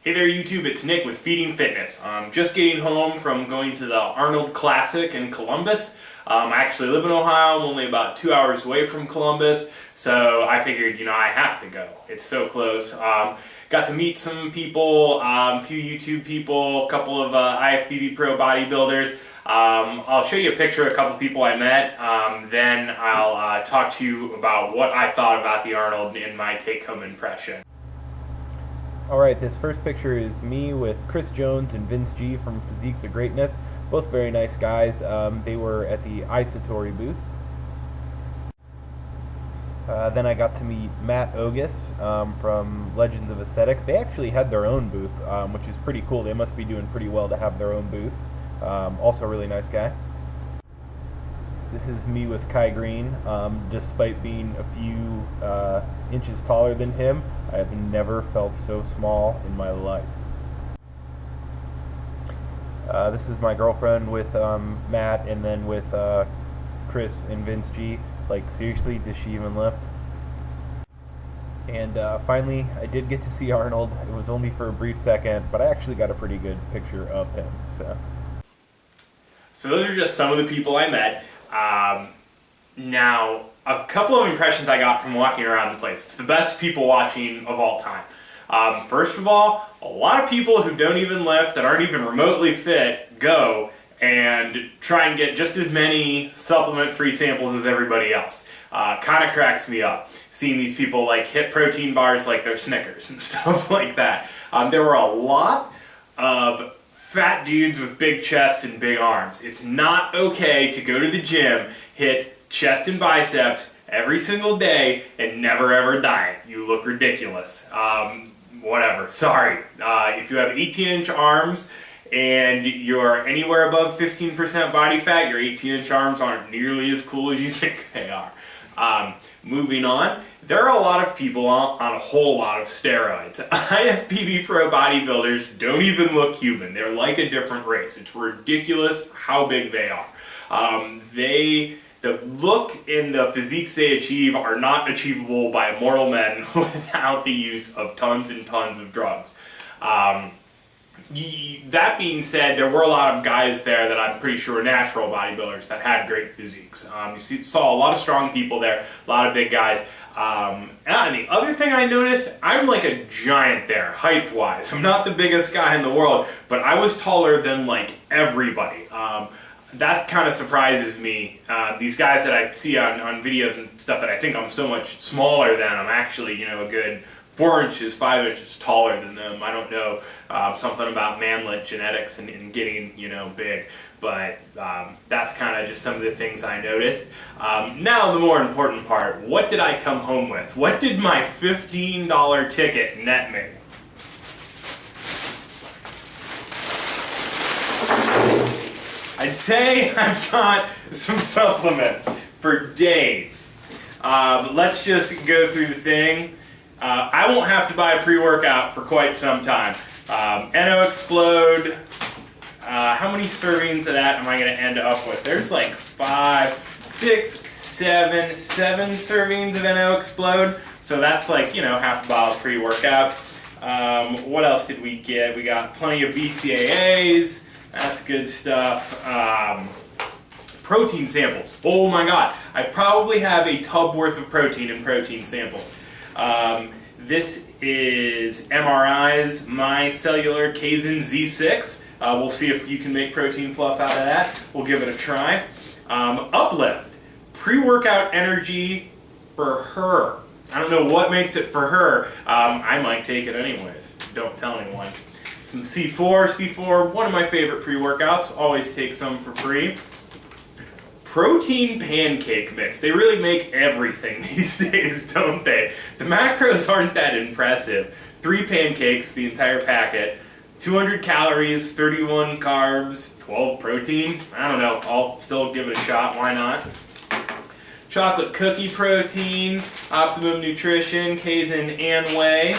Hey there YouTube, it's Nick with Feeding Fitness. I'm just getting home from going to the Arnold Classic in Columbus. I actually live in Ohio. I'm only about 2 hours away from Columbus, so I figured, I have to go. It's so close. Got to meet some people, a few YouTube people, a couple of IFBB Pro bodybuilders. I'll show you a picture of a couple people I met, then I'll talk to you about what I thought about the Arnold in my take-home impression. Alright, this first picture is me with Chris Jones and Vince G from Physiques of Greatness. Both very nice guys. They were at the Isatori booth. Then I got to meet Matt Ogus from Legends of Aesthetics. They actually had their own booth, which is pretty cool. They must be doing pretty well to have their own booth. Also a really nice guy. This is me with Kai Green. Despite being a few inches taller than him, I have never felt so small in my life. This is my girlfriend with Matt, and then with Chris and Vince G. Like, seriously, does she even lift? And finally, I did get to see Arnold. It was only for a brief second, but I actually got a pretty good picture of him. So those are just some of the people I met. Now, a couple of impressions I got from walking around the place. It's the best people watching of all time. First of all, a lot of people who don't even lift, that aren't even remotely fit, go and try and get just as many supplement-free samples as everybody else. Kind of cracks me up, seeing these people like hit protein bars like they're Snickers and stuff like that. There were a lot of fat dudes with big chests and big arms. It's not okay to go to the gym, hit chest and biceps every single day, and never ever diet. You look ridiculous. Whatever, sorry. If you have 18-inch arms and you're anywhere above 15% body fat, your 18-inch arms aren't nearly as cool as you think they are. Moving on, there are a lot of people on a whole lot of steroids. IFBB Pro bodybuilders don't even look human. They're like a different race. It's ridiculous how big they are. The look and the physiques they achieve are not achievable by mortal men without the use of tons and tons of drugs. That being said, there were a lot of guys there that I'm pretty sure were natural bodybuilders that had great physiques. You saw a lot of strong people there, a lot of big guys. And the other thing I noticed, I'm like a giant there, height-wise. I'm not the biggest guy in the world, but I was taller than like everybody. That kind of surprises me. These guys that I see on videos and stuff that I think I'm so much smaller than, I'm actually, a good 4 inches, 5 inches taller than them. I don't know, something about manlet genetics and getting, big. But that's kind of just some of the things I noticed. Now the more important part, what did I come home with? What did my $15 ticket net me? I'd say I've got some supplements for days. Let's just go through the thing. I won't have to buy a pre-workout for quite some time. NO Explode. How many servings of that am I going to end up with? There's like 5, 6, 7 servings of NO Explode. So that's like, half a bottle pre-workout. What else did we get? We got plenty of BCAAs. That's good stuff. Protein samples. Oh my god. I probably have a tub worth of protein in protein samples. This is MRI's Micellular Casein Z6. We'll see if you can make protein fluff out of that. We'll give it a try. Uplift. Pre-workout energy for her. I don't know what makes it for her. I might take it anyways. Don't tell anyone. Some C4, one of my favorite pre-workouts, always take some for free. Protein pancake mix. They really make everything these days, don't they? The macros aren't that impressive. 3 pancakes, the entire packet, 200 calories, 31 carbs, 12 protein. I don't know, I'll still give it a shot, why not? Chocolate cookie protein, Optimum Nutrition, casein and whey.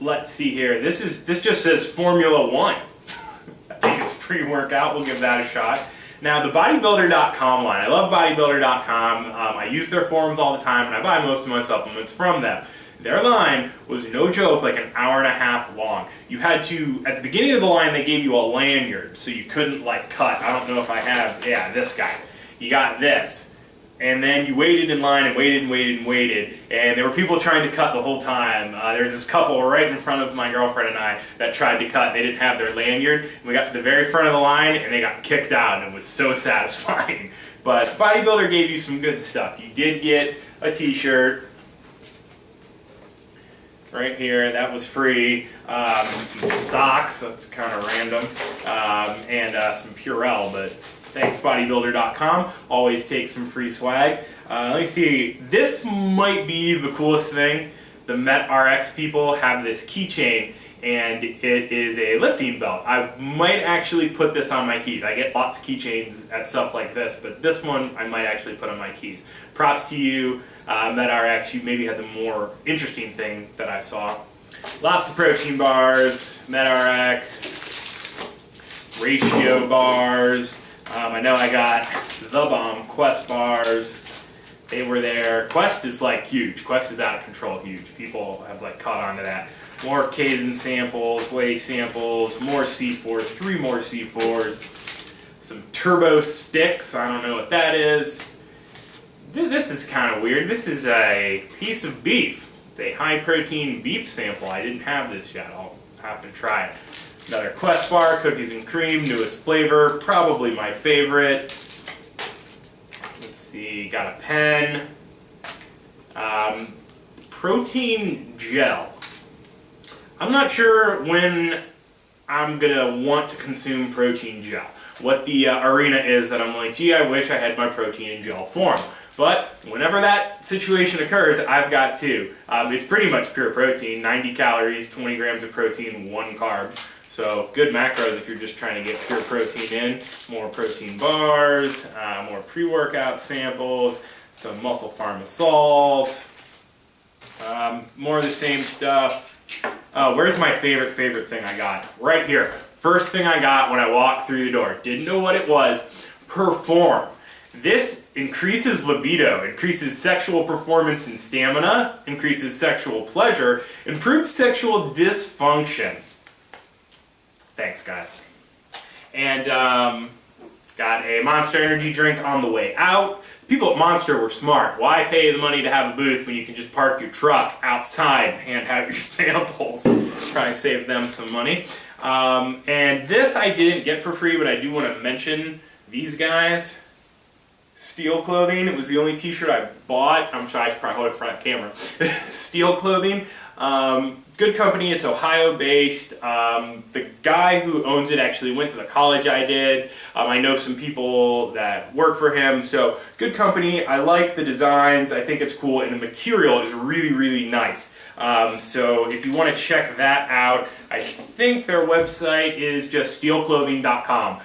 Let's see here. This just says Formula 1. I think it's pre-workout. We'll give that a shot. Now, the bodybuilder.com line. I love bodybuilder.com. I use their forums all the time, and I buy most of my supplements from them. Their line was no joke, like an hour and a half long. You had to, at the beginning of the line, they gave you a lanyard, so you couldn't like cut. I don't know if I have, yeah, this guy. You got this. And then you waited in line and waited and waited and waited. And there were people trying to cut the whole time. There was this couple right in front of my girlfriend and I that tried to cut. They didn't have their lanyard. And we got to the very front of the line and they got kicked out, and it was so satisfying. But Bodybuilder gave you some good stuff. You did get a t-shirt right here. That was free. Some socks. That's kind of random. And some Purell, but thanks bodybuilder.com. Always take some free swag. Let me see. This might be the coolest thing. The MetRx people have this keychain, and it is a lifting belt. I might actually put this on my keys. I get lots of keychains at stuff like this, but this one I might actually put on my keys. Props to you, MetRx. You maybe had the more interesting thing that I saw. Lots of protein bars, MetRx, ratio bars. I know I got the bomb Quest bars. They were there. Quest is like huge. Quest is out of control huge. People have like caught on to that. More Kaizen samples, whey samples, more C4, 3 more C4s, some turbo sticks. I don't know what that is. This is kind of weird. This is a piece of beef. It's a high protein beef sample. I didn't have this yet. I'll have to try it. Another Quest bar, cookies and cream, newest flavor, probably my favorite. Let's see, got a pen. Protein gel. I'm not sure when I'm gonna want to consume protein gel. What the arena is that I'm like, gee, I wish I had my protein in gel form. But whenever that situation occurs, I've got two. It's pretty much pure protein, 90 calories, 20 grams of protein, 1 carb. So good macros if you're just trying to get pure protein in. More protein bars, more pre-workout samples, some Muscle Pharma salt, more of the same stuff. Where's my favorite thing I got? Right here. First thing I got when I walked through the door. Didn't know what it was. Perform. This increases libido, increases sexual performance and stamina, increases sexual pleasure, improves sexual dysfunction. Thanks, guys. And got a Monster Energy drink on the way out. People at Monster were smart. Why pay the money to have a booth when you can just park your truck outside and have your samples? Probably save them some money. And this I didn't get for free, but I do want to mention these guys. Steel Clothing. It was the only t-shirt I bought. I'm sure I should probably hold it in front of the camera. Steel Clothing. Good company. It's Ohio-based. The guy who owns it actually went to the college I did. I know some people that work for him. So good company. I like the designs. I think it's cool, and the material is really, really nice. So if you want to check that out, I think their website is just steelclothing.com.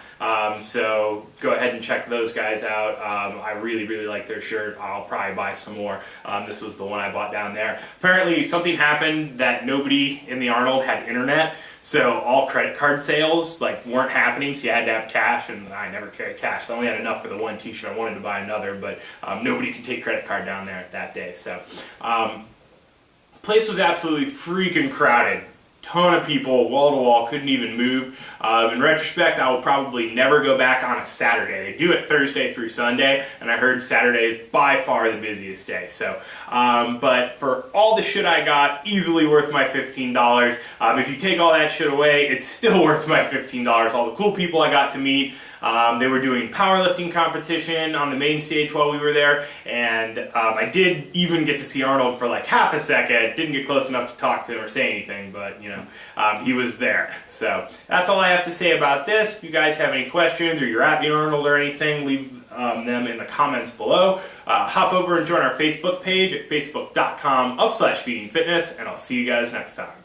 So go ahead and check those guys out. I really, really like their shirt. I'll probably buy some more. This was the one I bought down there. Apparently something happened that nobody in the Arnold had internet, so all credit card sales weren't happening, so you had to have cash, and I never carry cash. I only had enough for the one t-shirt. I wanted to buy another, but nobody could take credit card down there that day. So place was absolutely freaking crowded. Ton of people, wall to wall, couldn't even move. In retrospect, I will probably never go back on a Saturday. They do it Thursday through Sunday, and I heard Saturday is by far the busiest day. So, but for all the shit I got, easily worth my $15. If you take all that shit away, it's still worth my $15. All the cool people I got to meet. They were doing powerlifting competition on the main stage while we were there, and I did even get to see Arnold for like half a second. Didn't get close enough to talk to him or say anything, but you know, he was there. So that's all I have to say about this. If you guys have any questions or you're at the Arnold or anything, leave them in the comments below. Hop over and join our Facebook page at facebook.com/feedingfitness, and I'll see you guys next time.